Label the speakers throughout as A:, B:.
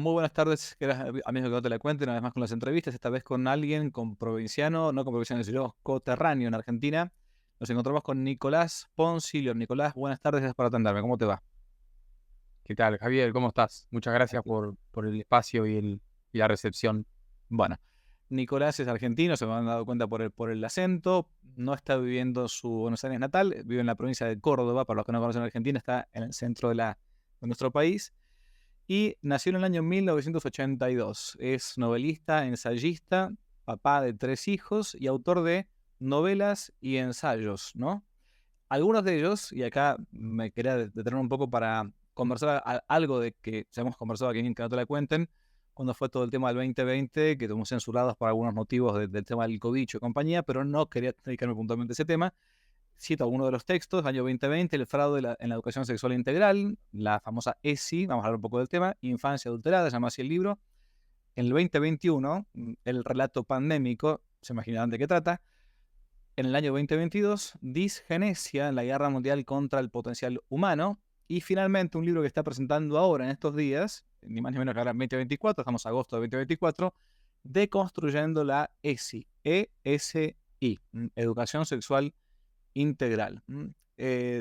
A: Muy buenas tardes, amigos que no te la cuenten, una vez más con las entrevistas, esta vez con alguien con provinciano, no con provinciano, sino coterráneo en Argentina. Nos encontramos con Nicolás Poncilio. Nicolás, buenas tardes, gracias por atenderme. ¿Cómo te va?
B: ¿Qué tal, Javier? ¿Cómo estás? Muchas gracias
A: Aquí.
B: por el espacio y la recepción.
A: Bueno, Nicolás es argentino, se me han dado cuenta por el acento, no está viviendo su Buenos Aires natal, vive en la provincia de Córdoba, para los que no conocen Argentina, está en el centro de nuestro país. Y nació en el año 1982. Es novelista, ensayista, papá de 3 hijos y autor de novelas y ensayos, ¿no? Algunos de ellos, y acá me quería detener un poco para conversar algo de que ya hemos conversado aquí en Que no te la cuenten, cuando fue todo el tema del 2020, que estuvimos censurados por algunos motivos del tema del COVID y compañía, pero no quería dedicarme puntualmente a ese tema. Cito algunos de los textos, año 2020, el fraude en la educación sexual integral, la famosa ESI, vamos a hablar un poco del tema, infancia adulterada, se llama así el libro. En el 2021, el relato pandémico, se imaginarán de qué trata. En el año 2022, Disgenesia en la guerra mundial contra el potencial humano. Y finalmente, un libro que está presentando ahora en estos días, ni más ni menos que ahora en 2024, estamos en agosto de 2024, Deconstruyendo la ESI, ESI, Educación Sexual Integral.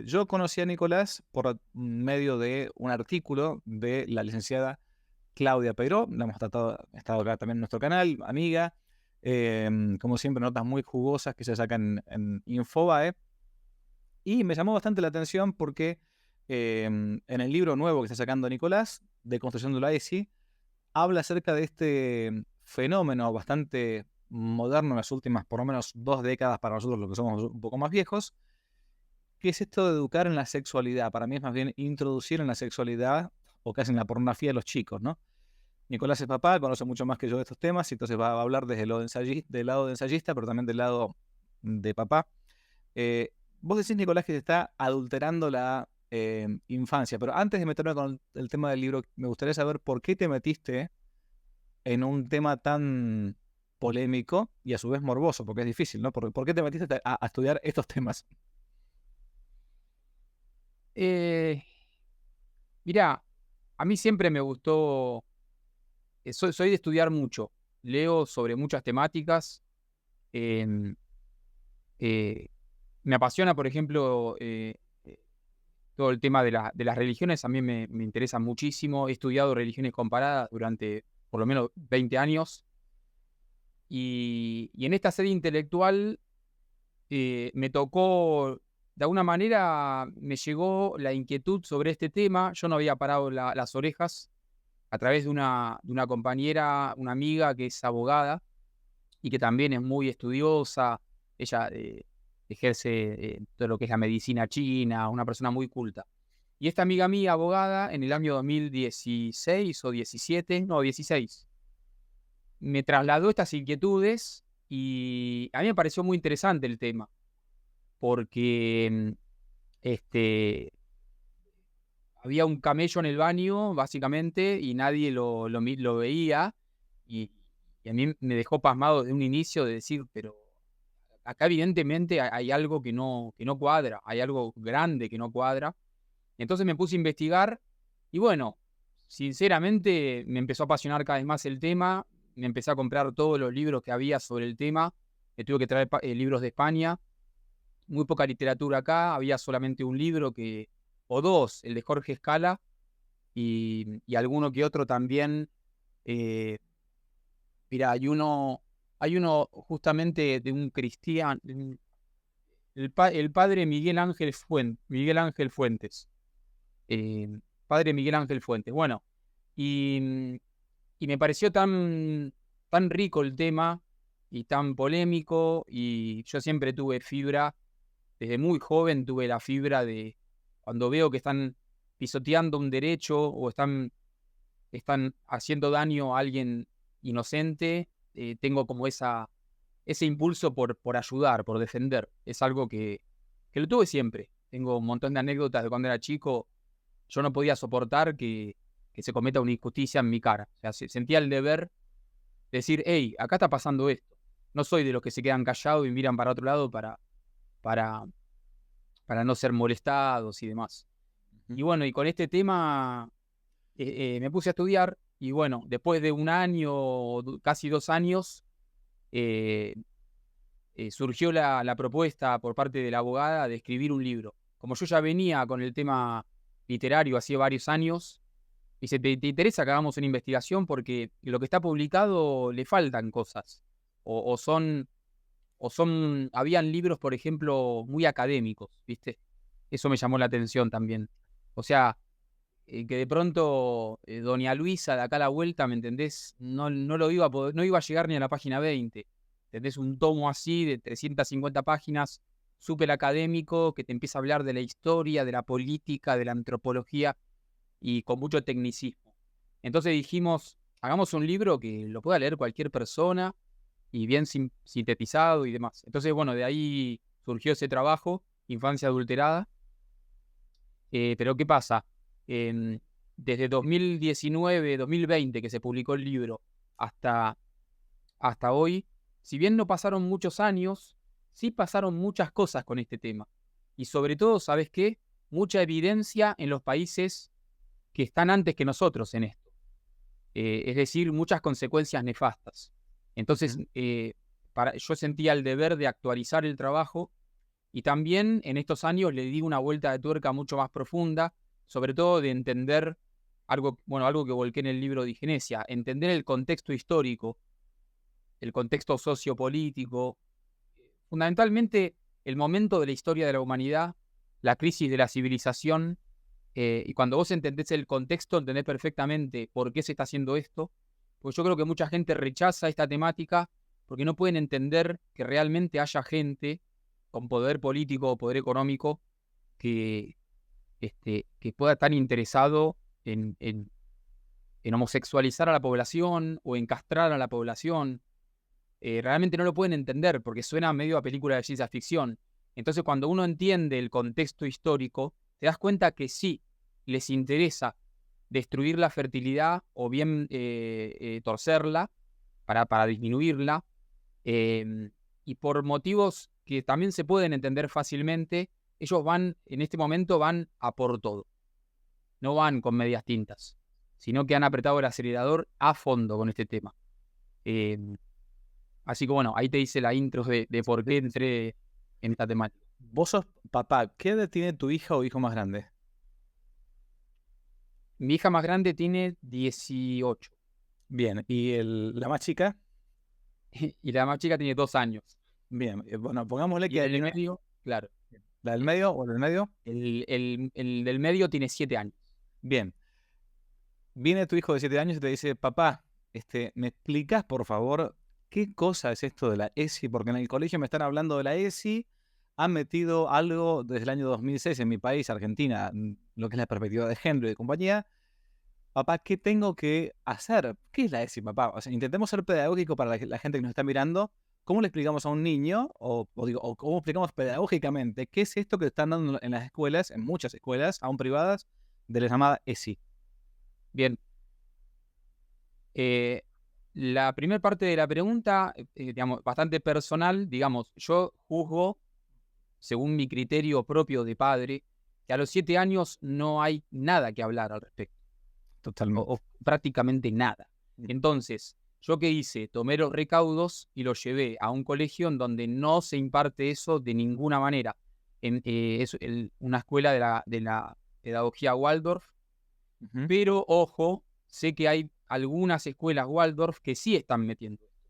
A: Yo conocí a Nicolás por medio de un artículo de la licenciada Claudia Peiró, la hemos tratado, ha estado acá también en nuestro canal, amiga, como siempre, notas muy jugosas que se sacan en Infobae, y me llamó bastante la atención porque en el libro nuevo que está sacando Nicolás, de Construcción de la ESI, habla acerca de este fenómeno bastante moderno en las últimas, por lo menos 2 décadas para nosotros, los que somos un poco más viejos. ¿Qué es esto de educar en la sexualidad? Para mí es más bien introducir en la sexualidad o casi en la pornografía de los chicos, ¿no? Nicolás es papá, conoce mucho más que yo de estos temas, y entonces va a hablar desde del lado de ensayista, pero también del lado de papá. Vos decís, Nicolás, que se está adulterando la infancia, pero antes de meterme con el tema del libro, me gustaría saber por qué te metiste en un tema tan polémico y a su vez morboso, porque es difícil, ¿no? ¿Por qué te metiste a estudiar estos temas?
B: Eh, Mirá, a mí siempre me gustó, soy de estudiar mucho, leo sobre muchas temáticas, em, eh, me apasiona, por ejemplo, todo el tema de las religiones, a mí me interesa muchísimo, he estudiado religiones comparadas durante por lo menos 20 años, y en esta serie intelectual me tocó, de alguna manera, me llegó la inquietud sobre este tema. Yo no había parado las orejas a través de una compañera, una amiga que es abogada y que también es muy estudiosa. Ella ejerce todo lo que es la medicina china, una persona muy culta. Y esta amiga mía, abogada, en el año 2016 o 17, no, 16, me trasladó estas inquietudes y a mí me pareció muy interesante el tema porque este, había un camello en el baño, básicamente, y nadie lo veía, y, y a mí me dejó pasmado de un inicio de decir, pero acá evidentemente hay algo que no cuadra, hay algo grande que no cuadra. Entonces me puse a investigar, y bueno, sinceramente me empezó a apasionar cada vez más el tema, me empecé a comprar todos los libros que había sobre el tema, me tuve que traer libros de España, muy poca literatura acá, había solamente un libro o dos, el de Jorge Escala, y alguno que otro también. Eh, Mira, hay uno justamente de un cristiano, el padre Miguel Ángel Fuentes. eh, Padre Miguel Ángel Fuentes. Bueno, y, y me pareció tan rico el tema y tan polémico, y yo siempre tuve fibra. Desde muy joven tuve la fibra de cuando veo que están pisoteando un derecho o están haciendo daño a alguien inocente, tengo como ese impulso por ayudar, por defender. Es algo que lo tuve siempre. Tengo un montón de anécdotas de cuando era chico. Yo no podía soportar que se cometa una injusticia en mi cara. O sea, sentía el deber de decir, hey, acá está pasando esto. No soy de los que se quedan callados y miran para otro lado para, para no ser molestados y demás.
A: Ujú.
B: Y bueno, y con este tema me puse a estudiar. Y bueno, después de un año, casi 2 años, surgió la propuesta por parte de la abogada de escribir un libro. Como yo ya venía con el tema literario hacía varios años, dice, ¿te interesa que hagamos una investigación? Porque lo que está publicado le faltan cosas. O son, habían libros, por ejemplo, muy académicos, ¿viste? Eso me llamó la atención también. O sea, que de pronto Doña Luisa de acá a la vuelta, ¿me entendés? No lo iba a poder, no iba a llegar ni a la página 20. ¿Entendés? Un tomo así de 350 páginas, súper académico, que te empieza a hablar de la historia, de la política, de la antropología y con mucho tecnicismo. Entonces dijimos, hagamos un libro que lo pueda leer cualquier persona y bien sintetizado y demás. Entonces, bueno, de ahí surgió ese trabajo, Infancia Adulterada. Pero ¿qué pasa? Desde 2019, 2020 que se publicó el libro hasta hoy, si bien no pasaron muchos años, sí pasaron muchas cosas con este tema. Y sobre todo, ¿sabes qué? Mucha evidencia en los países que están antes que nosotros en esto. Es decir, muchas consecuencias nefastas. Entonces, yo sentía el deber de actualizar el trabajo y también en estos años le di una vuelta de tuerca mucho más profunda, sobre todo de entender algo que volqué en el libro de Digenesia, entender el contexto histórico, el contexto sociopolítico, fundamentalmente el momento de la historia de la humanidad, la crisis de la civilización, y cuando vos entendés el contexto, entendés perfectamente por qué se está haciendo esto, porque yo creo que mucha gente rechaza esta temática porque no pueden entender que realmente haya gente con poder político o poder económico que pueda estar interesado en homosexualizar a la población o en castrar a la población. Realmente no lo pueden entender porque suena medio a película de ciencia ficción. Entonces, cuando uno entiende el contexto histórico, te das cuenta que sí, les interesa destruir la fertilidad o bien torcerla para disminuirla, y por motivos que también se pueden entender fácilmente, ellos en este momento van a por todo. No van con medias tintas, sino que han apretado el acelerador a fondo con este tema. Así que bueno, ahí te hice la intro de por qué entré en esta temática.
A: Vos sos papá, ¿qué edad tiene tu hija o hijo más grande?
B: Mi hija más grande tiene 18
A: Bien, ¿y la más chica?
B: y la más chica tiene 2 años.
A: Bien, bueno, pongámosle
B: Y
A: que...
B: el del medio, claro,
A: ¿La del medio o el del medio?
B: el del medio tiene 7 años.
A: Bien, viene tu hijo de 7 años y te dice, papá, ¿me explicas, por favor, qué cosa es esto de la ESI? Porque en el colegio me están hablando de la ESI, han metido algo desde el año 2006 en mi país, Argentina, lo que es la perspectiva de género y de compañía. Papá, ¿qué tengo que hacer? ¿Qué es la ESI, papá? O sea, intentemos ser pedagógicos para la gente que nos está mirando. ¿Cómo le explicamos a un niño, o cómo explicamos pedagógicamente qué es esto que están dando en las escuelas, en muchas escuelas, aún privadas, de la llamada ESI?
B: Bien. La primera parte de la pregunta, digamos, bastante personal, digamos, yo juzgo, según mi criterio propio de padre, que a los 7 años no hay nada que hablar al respecto.
A: Totalmente.
B: O prácticamente nada. Entonces, ¿yo qué hice? Tomé los recaudos y los llevé a un colegio en donde no se imparte eso de ninguna manera. Es una escuela de la pedagogía Waldorf, pero ojo, sé que hay algunas escuelas Waldorf que sí están metiendo esto.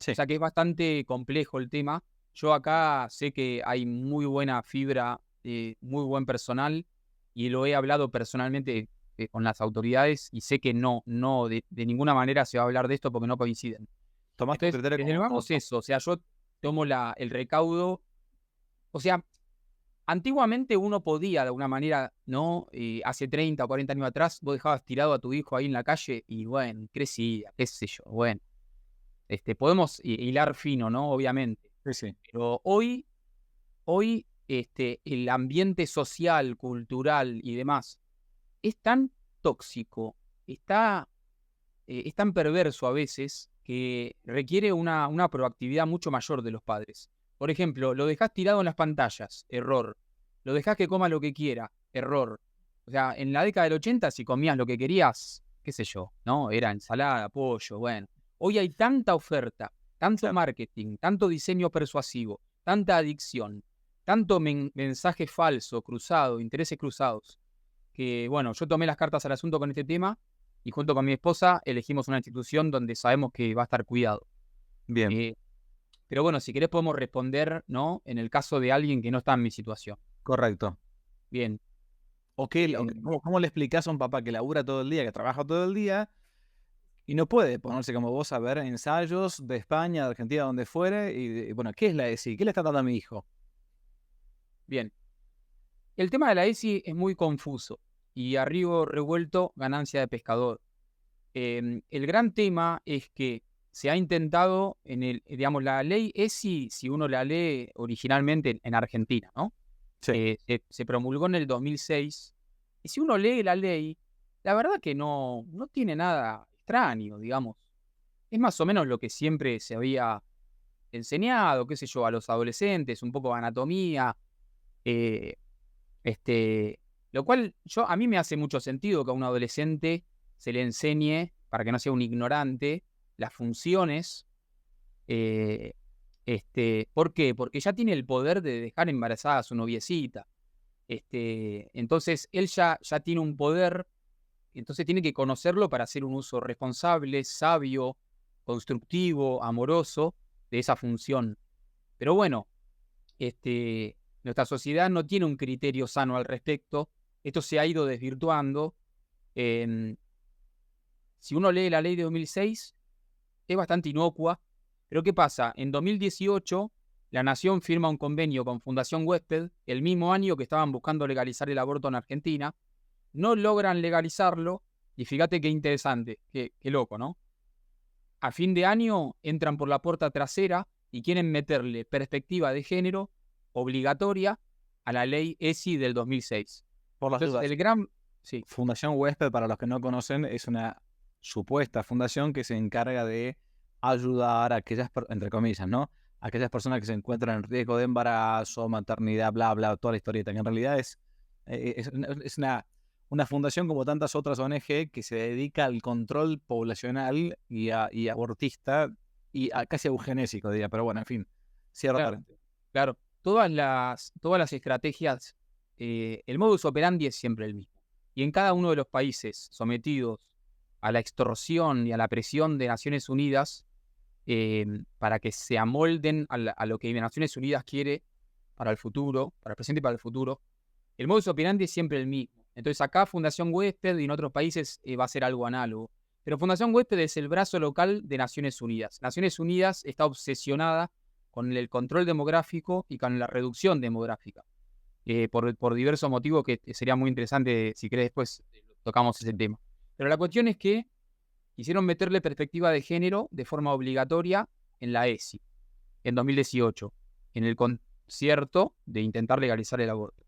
A: Sí.
B: O sea que es bastante complejo el tema. Yo acá sé que hay muy buena fibra, muy buen personal, y lo he hablado personalmente con las autoridades y sé que no de ninguna manera se va a hablar de esto porque no coinciden. Entonces, desde luego es eso, o sea, yo tomo el recaudo, o sea, antiguamente uno podía de alguna manera, ¿no? Hace 30 o 40 años atrás vos dejabas tirado a tu hijo ahí en la calle y bueno, crecía, qué sé yo, bueno. Podemos hilar fino, ¿no? Obviamente.
A: Sí, sí.
B: Pero hoy el ambiente social, cultural y demás es tan tóxico, es tan perverso a veces que requiere una proactividad mucho mayor de los padres. Por ejemplo, lo dejás tirado en las pantallas, error. Lo dejás que coma lo que quiera, error. O sea, en la década del 80, si comías lo que querías, qué sé yo, ¿no? Era ensalada, pollo, bueno. Hoy hay tanta oferta, tanto marketing, tanto diseño persuasivo, tanta adicción, tanto mensaje falso, cruzado, intereses cruzados, que bueno, yo tomé las cartas al asunto con este tema y junto con mi esposa elegimos una institución donde sabemos que va a estar cuidado.
A: Bien,
B: Eh, pero bueno, si querés podemos responder, ¿no? En el caso de alguien que no está en mi situación.
A: correcto.
B: Bien.
A: ¿O qué,
B: eh,
A: cómo le explicás a un papá que labura todo el día, que trabaja todo el día y no puede ponerse como vos a ver ensayos de España, de Argentina, donde fuere? Y bueno, ¿qué es la ESI? ¿Qué le está dando a mi hijo?
B: bien. El tema de la ESI es muy confuso y a río revuelto ganancia de pescador. El gran tema es que se ha intentado digamos, la ley ESI, si uno la lee originalmente en Argentina, ¿no?
A: Sí,
B: Se promulgó en el 2006 y si uno lee la ley, la verdad que no tiene nada extraño, digamos. Es más o menos lo que siempre se había enseñado, qué sé yo, a los adolescentes, un poco de anatomía, eh, este, lo cual a mí me hace mucho sentido que a un adolescente se le enseñe, para que no sea un ignorante, las funciones. eh, ¿Por qué? Porque ya tiene el poder de dejar embarazada a su noviecita. Entonces, él ya tiene un poder, entonces tiene que conocerlo para hacer un uso responsable, sabio, constructivo, amoroso de esa función. Pero bueno, nuestra sociedad no tiene un criterio sano al respecto. Esto se ha ido desvirtuando. Em, si uno lee la ley de 2006, es bastante inocua. Pero ¿qué pasa? En 2018, la Nación firma un convenio con Fundación Huésped, el mismo año que estaban buscando legalizar el aborto en Argentina. No logran legalizarlo. Y fíjate qué interesante, qué loco, ¿no? A fin de año entran por la puerta trasera y quieren meterle perspectiva de género obligatoria a la ley ESI del 2006.
A: por las
B: Entonces,
A: dudas.
B: Sí,
A: Fundación Huésped, para los que no conocen, es una supuesta fundación que se encarga de ayudar a aquellas, entre comillas, ¿no? A aquellas personas que se encuentran en riesgo de embarazo, maternidad, bla, bla, toda la historieta, que en realidad es una fundación como tantas otras ONG que se dedica al control poblacional y abortista y casi eugenésico, diría, pero bueno, en fin, cierro
B: claro,
A: paréntesis.
B: claro. Todas las estrategias, el modus operandi es siempre el mismo. Y en cada uno de los países sometidos a la extorsión y a la presión de Naciones Unidas, para que se amolden a lo que Naciones Unidas quiere para el futuro, para el presente y para el futuro, el modus operandi es siempre el mismo. Entonces acá Fundación Huésped y en otros países va a ser algo análogo. Pero Fundación Huésped es el brazo local de Naciones Unidas. Naciones Unidas está obsesionada con el control demográfico y con la reducción demográfica, por diversos motivos que sería muy interesante, si querés después tocamos ese tema. Pero la cuestión es que quisieron meterle perspectiva de género de forma obligatoria en la ESI, en 2018, en el concierto de intentar legalizar el aborto.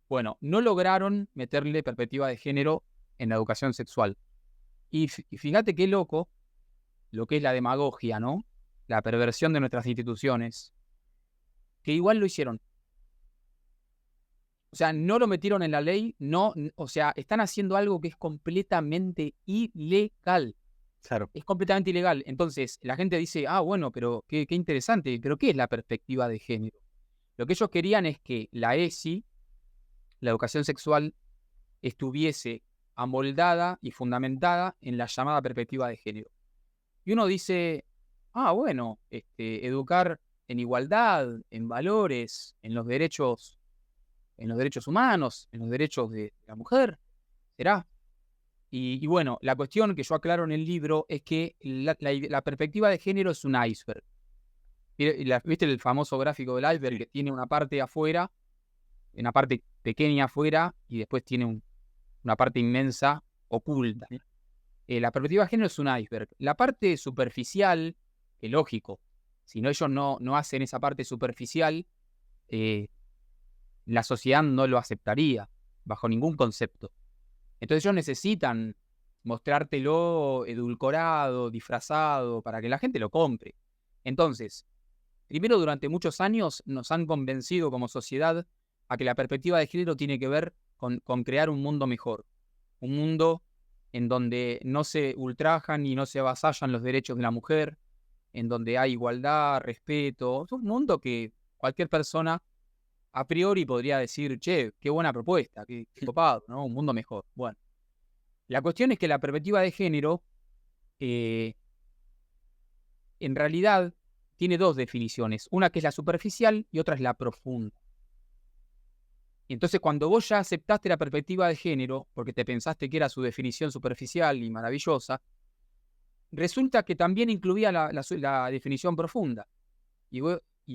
B: Bueno, no lograron meterle perspectiva de género en la educación sexual. Y fíjate qué loco lo que es la demagogia, ¿no? La perversión de nuestras instituciones, que igual lo hicieron. O sea, no lo metieron en la ley, no, o sea, están haciendo algo que es completamente ilegal.
A: Claro,
B: Es completamente ilegal. Entonces, la gente dice, bueno, pero qué interesante, pero ¿qué es la perspectiva de género? Lo que ellos querían es que la ESI, la educación sexual, estuviese amoldada y fundamentada en la llamada perspectiva de género. Y uno dice, bueno, educar en igualdad, en valores, en los derechos humanos, en los derechos de la mujer, ¿será? Y bueno, la cuestión que yo aclaro en el libro es que la perspectiva de género es un iceberg. ¿Viste el famoso gráfico del iceberg que tiene una parte afuera, una parte pequeña afuera y después tiene una parte inmensa oculta? La perspectiva de género es un iceberg. La parte superficial, que lógico, si no ellos no hacen esa parte superficial, la sociedad no lo aceptaría bajo ningún concepto. Entonces ellos necesitan mostrártelo edulcorado, disfrazado, para que la gente lo compre. Entonces, primero, durante muchos años nos han convencido como sociedad a que la perspectiva de género tiene que ver con crear un mundo mejor. Un mundo en donde no se ultrajan y no se avasallan los derechos de la mujer, en donde hay igualdad, respeto. Es un mundo que cualquier persona a priori podría decir, che, qué buena propuesta, qué copado, ¿no? Un mundo mejor. Bueno, la cuestión es que la perspectiva de género, en realidad, tiene dos definiciones. Una que es la superficial y otra es la profunda. Y entonces, cuando vos ya aceptaste la perspectiva de género, porque te pensaste que era su definición superficial y maravillosa, resulta que también incluía la definición profunda. Y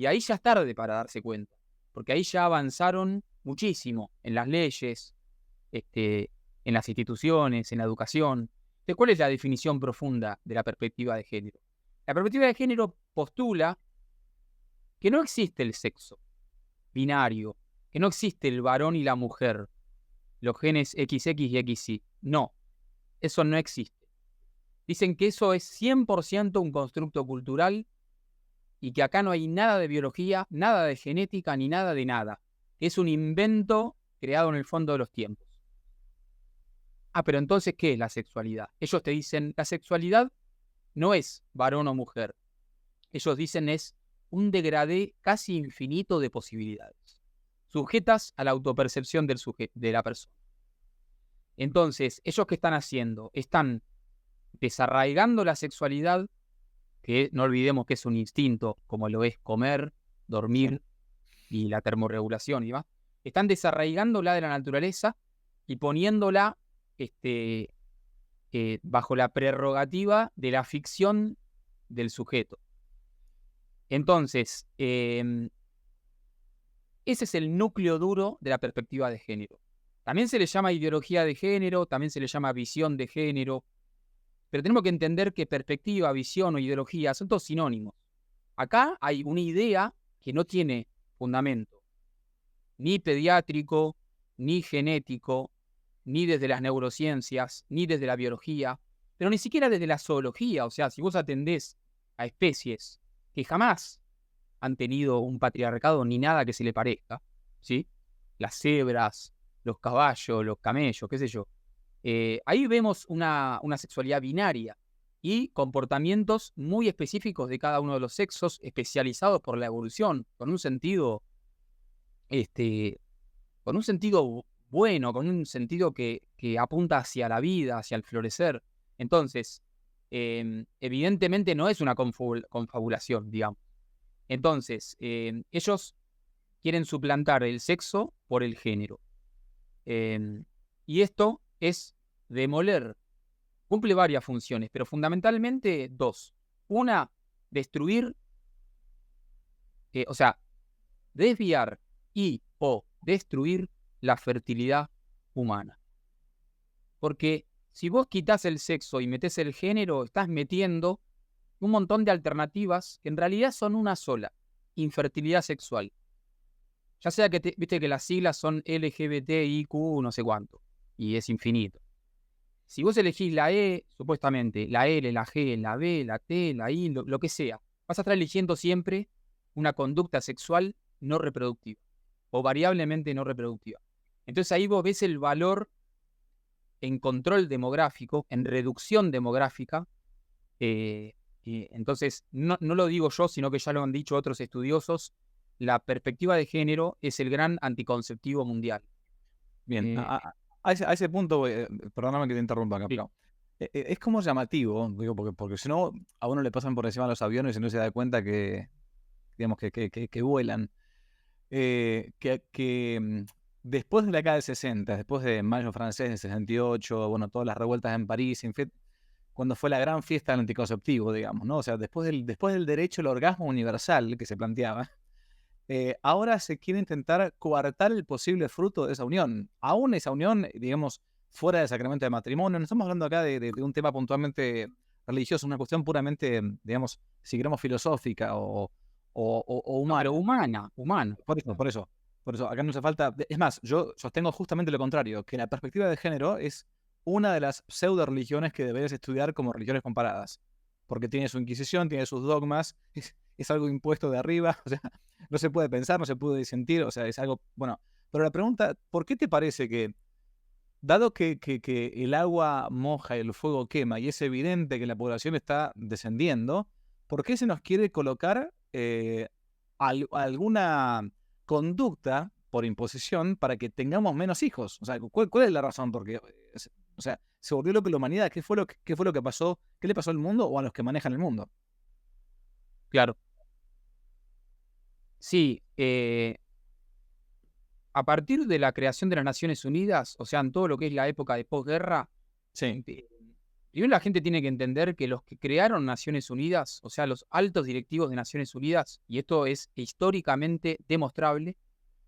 B: ahí ya es tarde para darse cuenta, porque ahí ya avanzaron muchísimo en las leyes, en las instituciones, en la educación. Entonces, ¿cuál es la definición profunda de la perspectiva de género? La perspectiva de género postula que no existe el sexo binario, que no existe el varón y la mujer, los genes XX y XY. No, eso no existe. Dicen que eso es 100% un constructo cultural y que acá no hay nada de biología, nada de genética, ni nada de nada. Es un invento creado en el fondo de los tiempos. Ah, pero entonces, ¿qué es la sexualidad? Ellos te dicen, la sexualidad no es varón o mujer. Ellos dicen es un degradé casi infinito de posibilidades, sujetas a la autopercepción de la persona. Entonces, ¿ellos qué están haciendo? Están desarraigando la sexualidad, que no olvidemos que es un instinto, como lo es comer, dormir y la termorregulación y demás. Están desarraigándola de la naturaleza y poniéndola bajo la prerrogativa de la ficción del sujeto. Entonces, ese es el núcleo duro de la perspectiva de género. También se le llama ideología de género, también se le llama visión de género, pero tenemos que entender que perspectiva, visión o ideología son todos sinónimos. Acá hay una idea que no tiene fundamento, ni pediátrico, ni genético, ni desde las neurociencias, ni desde la biología, pero ni siquiera desde la zoología. O sea, si vos atendés a especies que jamás han tenido un patriarcado ni nada que se le parezca, ¿sí? Las cebras, los caballos, los camellos, qué sé yo. Ahí vemos una sexualidad binaria y comportamientos muy específicos de cada uno de los sexos, especializados por la evolución, con un sentido, bueno, con un sentido que apunta hacia la vida, hacia el florecer. Entonces, evidentemente no es una confabulación, digamos. Entonces, ellos quieren suplantar el sexo por el género. Y esto es demoler. Cumple varias funciones, pero fundamentalmente dos. Una, destruir, desviar y o destruir la fertilidad humana. Porque si vos quitas el sexo y metés el género, estás metiendo un montón de alternativas que en realidad son una sola: infertilidad sexual. Ya sea que viste que las siglas son LGBTIQ no sé cuánto, y es infinito. Si vos elegís la E, supuestamente, la L, la G, la B, la T, la I, lo que sea, vas a estar eligiendo siempre una conducta sexual no reproductiva, o variablemente no reproductiva. Entonces ahí vos ves el valor en control demográfico, en reducción demográfica. Entonces, no lo digo yo, sino que ya lo han dicho otros estudiosos. La perspectiva de género es el gran anticonceptivo mundial.
A: Bien, a ese punto, perdóname que te interrumpa acá,
B: Sí.
A: pero es como llamativo, digo, porque si no, a uno le pasan por encima los aviones y no se da cuenta que, digamos, que vuelan. Después de la década del 60, después de Mayo francés del 68, bueno, todas las revueltas en París, cuando fue la gran fiesta del anticonceptivo, digamos, ¿no? O sea, después del derecho al orgasmo universal que se planteaba, ahora se quiere intentar coartar el posible fruto de esa unión. Aún esa unión, digamos, fuera del sacramento de matrimonio. No estamos hablando acá de un tema puntualmente religioso, una cuestión puramente, digamos, si queremos filosófica o humana.
B: No, pero humana.
A: Por eso, acá no hace falta. Es más, yo sostengo justamente lo contrario, que la perspectiva de género es una de las pseudo religiones que deberías estudiar como religiones comparadas. Porque tiene su inquisición, tiene sus dogmas, es algo impuesto de arriba, o sea, no se puede pensar, no se puede disentir, o sea, es algo, bueno. Pero la pregunta, ¿por qué te parece que dado que el agua moja y el fuego quema y es evidente que la población está descendiendo, ¿por qué se nos quiere colocar alguna conducta por imposición para que tengamos menos hijos? O sea, ¿cuál es la razón? Porque, o sea, se volvió loco la humanidad. Qué fue lo que pasó? ¿Qué le pasó al mundo o a los que manejan el mundo?
B: Claro. Sí, a partir de la creación de las Naciones Unidas, o sea, en todo lo que es la época de posguerra,
A: Sí.
B: primero la gente tiene que entender que los que crearon Naciones Unidas, o sea, los altos directivos de Naciones Unidas, y esto es históricamente demostrable,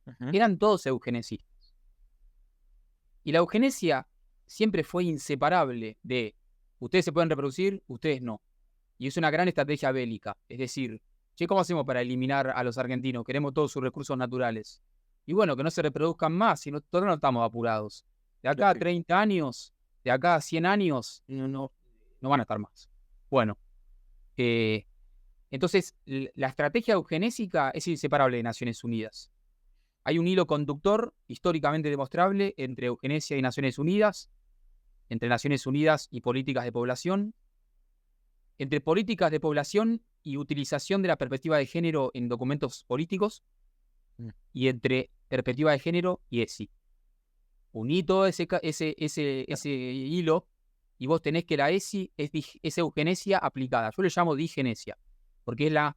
A: Ujú.
B: eran todos eugenesistas. Y la eugenesia siempre fue inseparable de ustedes se pueden reproducir, ustedes no. Y es una gran estrategia bélica. Es decir, che, ¿cómo hacemos para eliminar a los argentinos? Queremos todos sus recursos naturales. Y bueno, que no se reproduzcan más, si nosotros no estamos apurados. De acá a 30 años, de acá a 100 años, no van a estar más. Bueno, entonces la estrategia eugenésica es inseparable de Naciones Unidas. Hay un hilo conductor históricamente demostrable entre eugenesia y Naciones Unidas, entre Naciones Unidas y políticas de población, entre políticas de población y utilización de la perspectiva de género en documentos políticos, y entre perspectiva de género y ESI. Uní todo ese hilo y vos tenés que la ESI es eugenesia aplicada. Yo le llamo digenesia, porque es la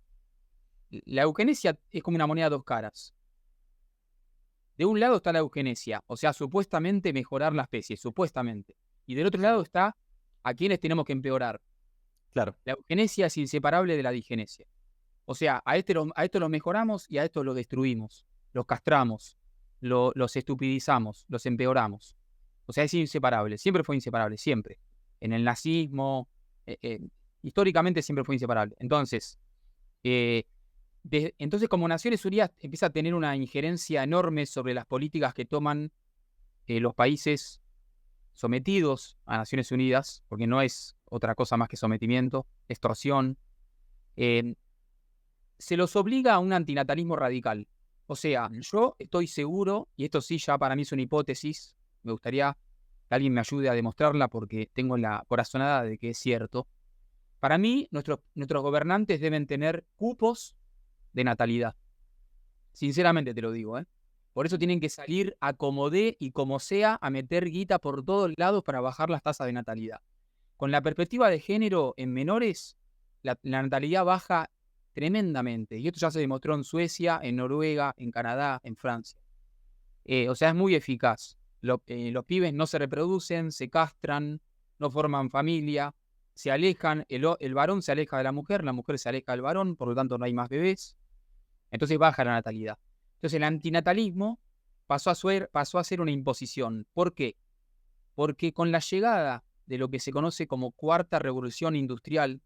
B: eugenesia es como una moneda de dos caras. De un lado está la eugenesia, o sea, supuestamente mejorar la especie, supuestamente. Y del otro lado está a quienes tenemos que empeorar.
A: Claro.
B: La eugenesia es inseparable de la digenesia. O sea, a esto lo mejoramos y a esto lo destruimos, los castramos, los estupidizamos, los empeoramos. O sea, es inseparable, siempre fue inseparable, siempre. En el nazismo, históricamente siempre fue inseparable. Entonces, como Naciones Unidas empieza a tener una injerencia enorme sobre las políticas que toman los países sometidos a Naciones Unidas, porque no es otra cosa más que sometimiento, extorsión, se los obliga a un antinatalismo radical. O sea, yo estoy seguro, y esto sí ya para mí es una hipótesis, me gustaría que alguien me ayude a demostrarla porque tengo la corazonada de que es cierto. Para mí, nuestros gobernantes deben tener cupos de natalidad. Sinceramente te lo digo, ¿eh? Por eso tienen que salir a como dé y como sea a meter guita por todos lados para bajar las tasas de natalidad. Con la perspectiva de género en menores, la natalidad baja tremendamente. Y esto ya se demostró en Suecia, en Noruega, en Canadá, en Francia. O sea, es muy eficaz. Los pibes no se reproducen, se castran, no forman familia, se alejan, el varón se aleja de la mujer se aleja del varón, por lo tanto no hay más bebés. Entonces baja la natalidad. Entonces el antinatalismo pasó a ser una imposición. ¿Por qué? Porque con la llegada de lo que se conoce como cuarta revolución industrial,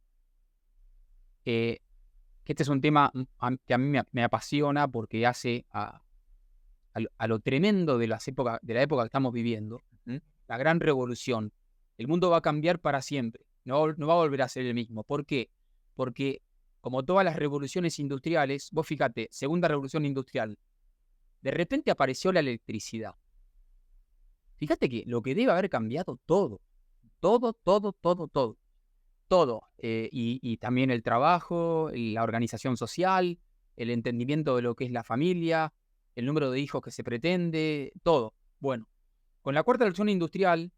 B: que este es un tema que a mí me apasiona porque hace a lo tremendo de la época que estamos viviendo, la gran revolución. El mundo va a cambiar para siempre, no va a volver a ser el mismo. ¿Por qué? Porque como todas las revoluciones industriales, vos fíjate, segunda revolución industrial, de repente apareció la electricidad. Fíjate que lo que debe haber cambiado todo. Y también el trabajo, la organización social, el entendimiento de lo que es la familia, el número de hijos que se pretende, todo. Bueno, con la cuarta revolución industrial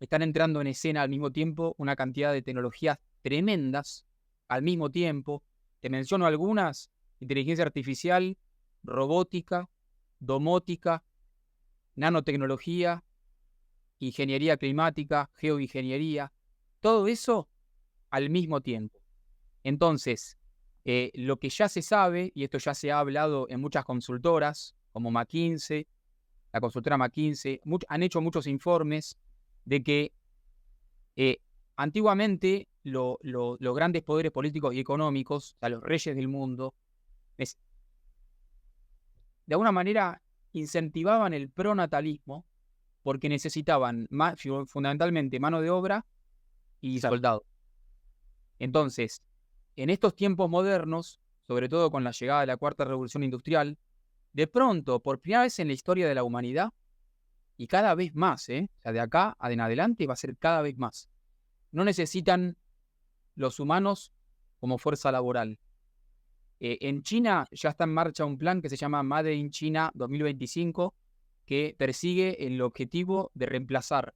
B: están entrando en escena al mismo tiempo una cantidad de tecnologías tremendas, al mismo tiempo. Te menciono algunas: inteligencia artificial, robótica, domótica, nanotecnología, ingeniería climática, geoingeniería, todo eso al mismo tiempo. Entonces, lo que ya se sabe, y esto ya se ha hablado en muchas consultoras, como McKinsey, la consultora McKinsey, han hecho muchos informes de que antiguamente los grandes poderes políticos y económicos, o sea, los reyes del mundo, de alguna manera incentivaban el pronatalismo porque necesitaban fundamentalmente mano de obra y soldados. Entonces, en estos tiempos modernos, sobre todo con la llegada de la cuarta revolución industrial, de pronto, por primera vez en la historia de la humanidad, Y cada vez más, ¿eh? O sea, de acá en adelante va a ser cada vez más. No necesitan los humanos como fuerza laboral. En China ya está en marcha un plan que se llama Made in China 2025, que persigue el objetivo de reemplazar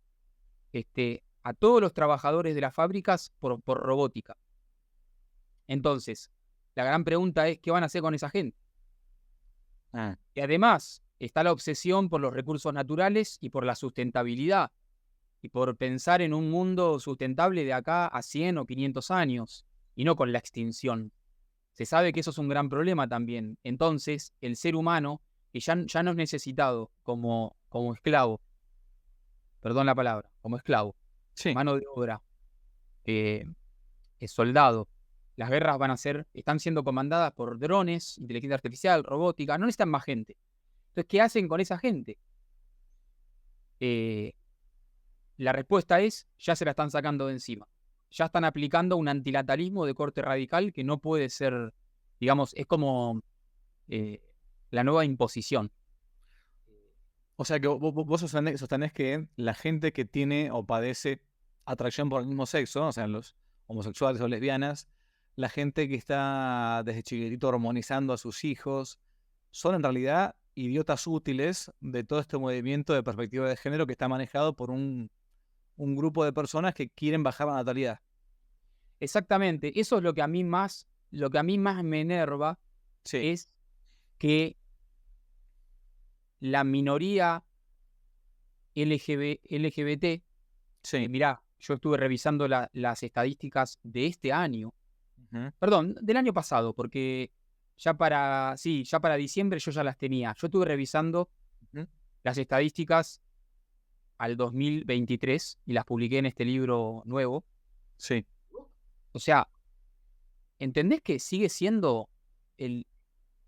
B: a todos los trabajadores de las fábricas por robótica. Entonces, la gran pregunta es, ¿qué van a hacer con esa gente? Y además, está la obsesión por los recursos naturales y por la sustentabilidad, y por pensar en un mundo sustentable de acá a 100 o 500 años, y no con la extinción. Se sabe que eso es un gran problema también. Entonces, el ser humano, que ya no es necesitado como esclavo, perdón la palabra, como esclavo,
A: Sí.
B: mano de obra, soldado. Las guerras están siendo comandadas por drones, inteligencia artificial, robótica, no necesitan más gente. Entonces, ¿qué hacen con esa gente? La respuesta es, ya se la están sacando de encima. Ya están aplicando un antilatalismo de corte radical que no puede ser, digamos, es como la nueva imposición.
A: O sea que vos sostenés que la gente que tiene o padece atracción por el mismo sexo, o sea, los homosexuales o lesbianas, la gente que está desde chiquitito hormonizando a sus hijos, son en realidad idiotas útiles de todo este movimiento de perspectiva de género que está manejado por un grupo de personas que quieren bajar la natalidad.
B: Exactamente, eso es lo que a mí más me enerva,
A: Sí,
B: es que la minoría LGBT,
A: sí.
B: mirá, yo estuve revisando las estadísticas de este año,
A: Ujú,
B: perdón, del año pasado, porque ya para diciembre yo ya las tenía. Yo estuve revisando
A: ujú.
B: las estadísticas al 2023 y las publiqué en este libro nuevo.
A: Sí.
B: O sea, ¿entendés que sigue siendo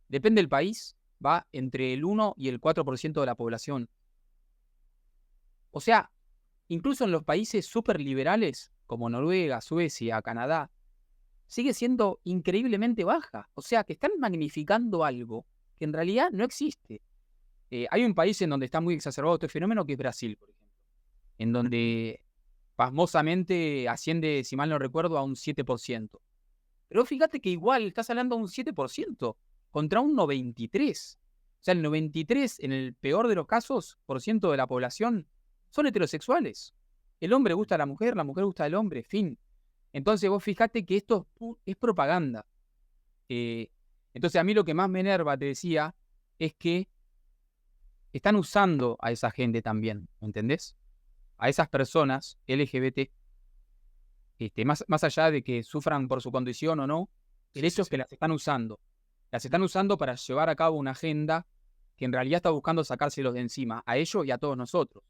B: depende del país, va entre el 1 y el 4% de la población? O sea, incluso en los países súper liberales, como Noruega, Suecia, Canadá, sigue siendo increíblemente baja. O sea, que están magnificando algo que en realidad no existe. Hay un país en donde está muy exacerbado este fenómeno, que es Brasil, por ejemplo, en donde pasmosamente asciende, si mal no recuerdo, a un 7%. Pero fíjate que igual estás hablando de un 7% contra un 93%. O sea, el 93%, en el peor de los casos, por ciento de la población, son heterosexuales. El hombre gusta a la mujer gusta al hombre, fin. Entonces vos fijate que esto es propaganda. Entonces a mí lo que más me enerva, te decía, es que están usando a esa gente también, ¿me entendés? A esas personas LGBT, más allá de que sufran por su condición o no, el
A: Sí, sí,
B: hecho es
A: sí.
B: que las están usando. Las están usando para llevar a cabo una agenda que en realidad está buscando sacárselos de encima, a ellos y a todos nosotros.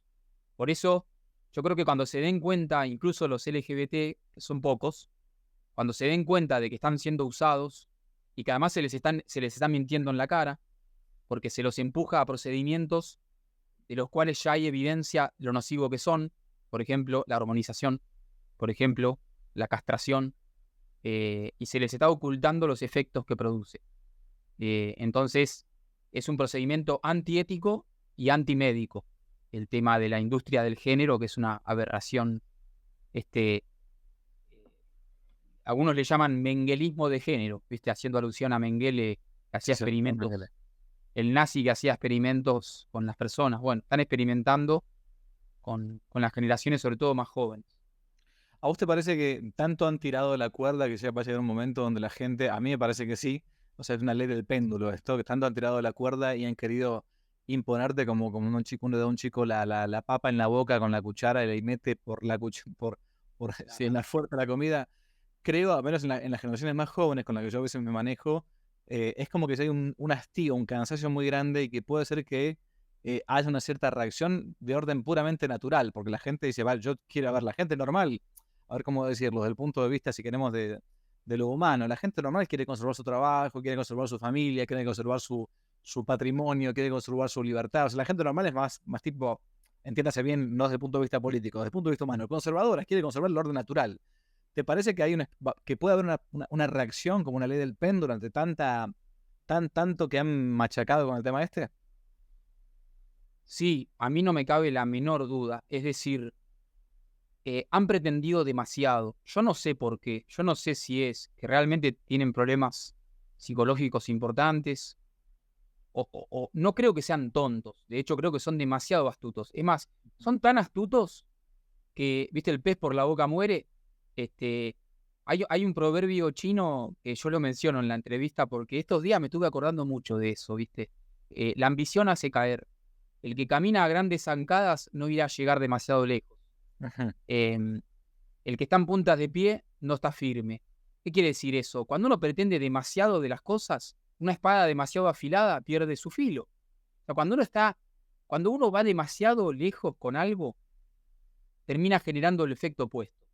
B: Por eso, yo creo que cuando se den cuenta, incluso los LGBT, que son pocos, cuando se den cuenta de que están siendo usados y que además se les está mintiendo en la cara, porque se los empuja a procedimientos de los cuales ya hay evidencia de lo nocivo que son, por ejemplo, la hormonización, por ejemplo, la castración, y se les está ocultando los efectos que produce. Entonces, es un procedimiento antiético y antimédico. El tema de la industria del género, que es una aberración, algunos le llaman mengelismo de género, ¿viste? Haciendo alusión a Mengele, que hacía
A: Sí, sí,
B: experimentos,
A: Mengele.
B: el nazi que hacía experimentos con las personas. Bueno, están experimentando con las generaciones, sobre todo más jóvenes.
A: ¿A vos te parece que tanto han tirado de la cuerda que ya va a llegar un momento donde la gente, a mí me parece que sí, o sea, es una ley del péndulo esto, que tanto han tirado de la cuerda y han querido imponerte como uno le da a un chico la papa en la boca con la cuchara y le mete por la por sí, en la fuerza la comida? Creo, al menos en las generaciones más jóvenes con las que yo a veces me manejo, es como que si hay un hastío, un cansancio muy grande y que puede ser que haya una cierta reacción de orden puramente natural, porque la gente dice, vale, yo quiero ver la gente normal, a ver cómo decirlo, desde el punto de vista, si queremos, de lo humano. La gente normal quiere conservar su trabajo, quiere conservar su familia, quiere conservar su patrimonio, quiere conservar su libertad. O sea, la gente normal es más tipo, entiéndase bien, no desde el punto de vista político, desde el punto de vista humano. Conservadora quiere conservar el orden natural. ¿Te parece que que puede haber una reacción como una ley del péndulo ante tanto que han machacado con el tema este?
B: Sí, a mí no me cabe la menor duda. Es decir, han pretendido demasiado. Yo no sé por qué. Yo no sé si es que realmente tienen problemas psicológicos importantes o no creo que sean tontos. De hecho, creo que son demasiado astutos. Es más, son tan astutos que, ¿viste? El pez por la boca muere. Este, hay un proverbio chino que yo lo menciono en la entrevista porque estos días me estuve acordando mucho de eso, ¿viste? La ambición hace caer. El que camina a grandes zancadas no irá a llegar demasiado lejos.
A: Ujú.
B: Em, el que está en puntas de pie no está firme. ¿Qué quiere decir eso? Cuando uno pretende demasiado de las cosas, una espada demasiado afilada pierde su filo. O sea, cuando uno va demasiado lejos con algo, termina generando el efecto opuesto.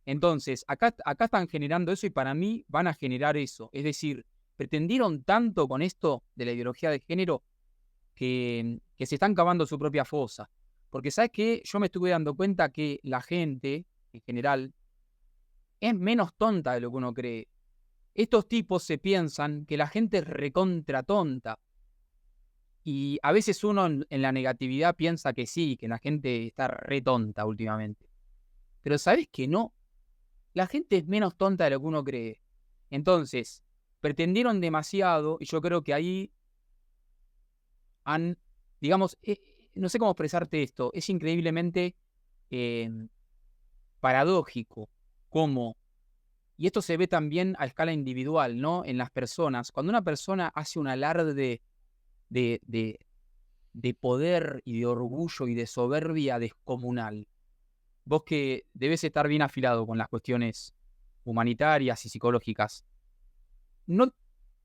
B: Entonces, acá están generando eso y para mí van a generar eso. Es decir, pretendieron tanto con esto de la ideología de género que se están cavando su propia fosa. Porque, ¿sabes qué? Yo me estuve dando cuenta que la gente, en general, es menos tonta de lo que uno cree. Estos tipos se piensan que la gente es recontra tonta. Y a veces uno en la negatividad piensa que sí, que la gente está re tonta últimamente. Pero ¿sabes que no? La gente es menos tonta de lo que uno cree. Entonces, pretendieron demasiado y yo creo que ahí han, digamos, no sé cómo expresarte esto, es increíblemente eh, paradójico cómo, y esto se ve también a escala individual, ¿no? En las personas. Cuando una persona hace un alarde de, de, de poder y de orgullo y de soberbia descomunal, vos que debes estar bien afilado con las cuestiones humanitarias y psicológicas, ¿no,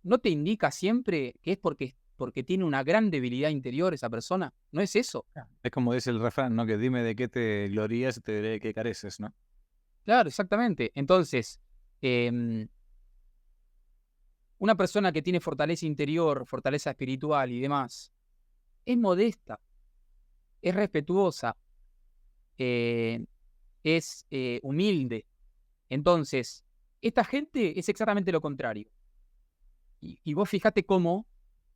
B: no te indica siempre que es porque tiene una gran debilidad interior esa persona? ¿No es eso?
A: Es como dice el refrán, ¿no? Que dime de qué te glorías y te diré de qué careces, ¿no?
B: Claro, exactamente. Entonces, em, una persona que tiene fortaleza interior, fortaleza espiritual y demás, es modesta, es respetuosa, eh, es humilde. Entonces, esta gente es exactamente lo contrario. Y vos fijate cómo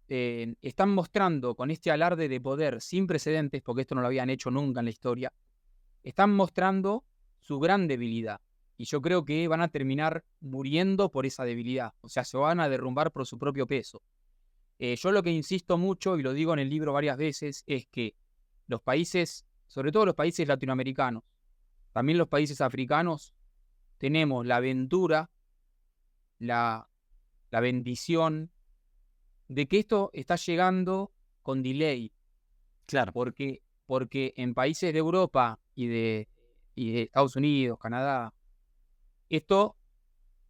B: están mostrando con este alarde de poder sin precedentes, porque esto no lo habían hecho nunca en la historia, están mostrando su gran debilidad. Y yo creo que van a terminar muriendo por esa debilidad. O sea, se van a derrumbar por su propio peso. Yo lo que insisto mucho, y lo digo en el libro varias veces, es que los países, sobre todo los países latinoamericanos, también los países africanos, tenemos la aventura, la, la bendición de que esto está llegando con delay,
A: Claro.
B: porque en países de Europa y de Estados Unidos, Canadá, esto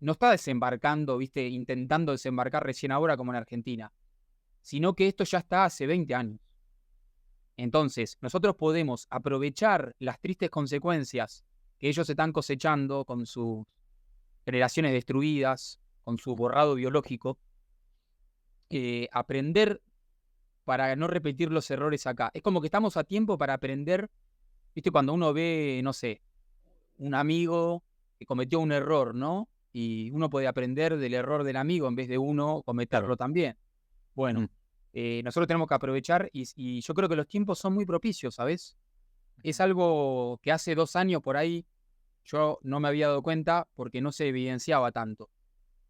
B: no está desembarcando, ¿viste? Intentando desembarcar recién ahora como en Argentina, sino que esto ya está hace 20 años. Entonces, nosotros podemos aprovechar las tristes consecuencias que ellos están cosechando con sus generaciones destruidas, con su borrado biológico, aprender para no repetir los errores acá. Es como que estamos a tiempo para aprender, ¿viste? Cuando uno ve, no sé, un amigo que cometió un error, ¿no? Y uno puede aprender del error del amigo en vez de uno
A: Claro.
B: cometerlo también. Bueno,
A: Mm.
B: nosotros tenemos que aprovechar y yo creo que los tiempos son muy propicios, ¿sabes? Es algo que hace 2 años por ahí yo no me había dado cuenta porque no se evidenciaba tanto.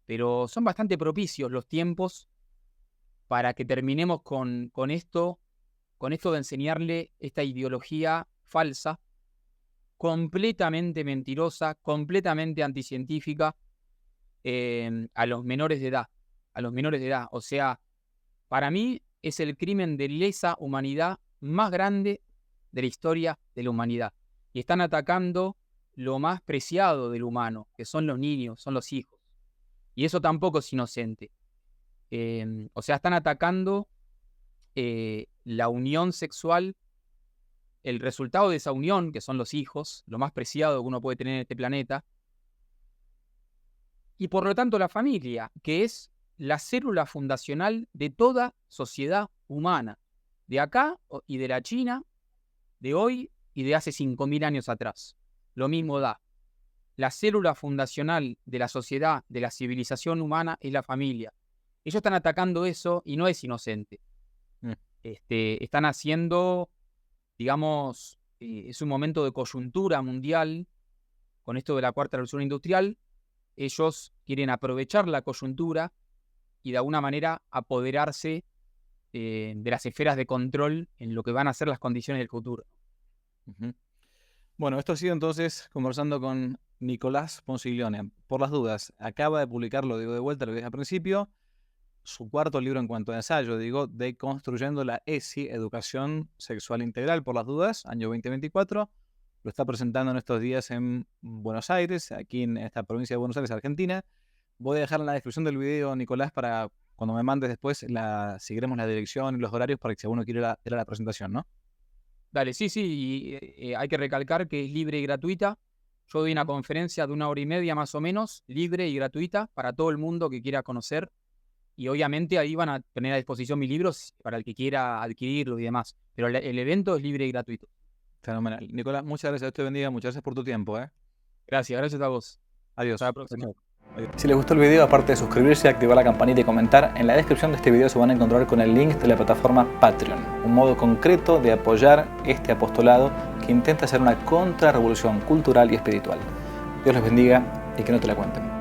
B: Pero son bastante propicios los tiempos para que terminemos con esto de enseñarle esta ideología falsa, completamente mentirosa, completamente anticientífica a los menores de edad. A los menores de edad. O sea, para mí es el crimen de lesa humanidad más grande de la historia de la humanidad. Y están atacando lo más preciado del humano, que son los niños, son los hijos. Y eso tampoco es inocente. O sea, están atacando la unión sexual, el resultado de esa unión, que son los hijos, lo más preciado que uno puede tener en este planeta, y por lo tanto la familia, que es la célula fundacional de toda sociedad humana, de acá y de la China, de hoy y de hace 5.000 años atrás. Lo mismo da. La célula fundacional de la sociedad, de la civilización humana, es la familia. Ellos están atacando eso y no es inocente.
A: Mm.
B: están haciendo, digamos, es un momento de coyuntura mundial con esto de la cuarta revolución industrial. Ellos quieren aprovechar la coyuntura y de alguna manera apoderarse de las esferas de control en lo que van a ser las condiciones del futuro.
A: Bueno, esto ha sido entonces conversando con Nicolás Ponsiglione. Por las dudas, acaba de publicar, lo digo de vuelta, lo dije al principio, su cuarto libro en cuanto a ensayo, digo, Deconstruyendo la ESI, Educación Sexual Integral, por las dudas, año 2024. Lo está presentando en estos días en Buenos Aires, aquí en esta provincia de Buenos Aires, Argentina. Voy a dejar en la descripción del video, Nicolás, para cuando me mandes después, seguiremos la dirección y los horarios para que si alguno quiere ir a la presentación, ¿no?
B: Dale, sí, y hay que recalcar que es libre y gratuita. Yo doy una conferencia de 1 hora y media más o menos, libre y gratuita para todo el mundo que quiera conocer. Y obviamente ahí van a tener a disposición mis libros para el que quiera adquirirlos y demás. Pero el evento es libre y gratuito.
A: Fenomenal. Nicolás, muchas gracias. Dios te bendiga. Muchas gracias por tu tiempo.
B: Gracias a vos.
A: Adiós.
B: Hasta la próxima.
A: Chao. Si les gustó el video, aparte de suscribirse, activar la campanita y comentar, en la descripción de este video se van a encontrar con el link de la plataforma Patreon, un modo concreto de apoyar este apostolado que intenta hacer una contrarrevolución cultural y espiritual. Dios les bendiga y que no te la cuenten.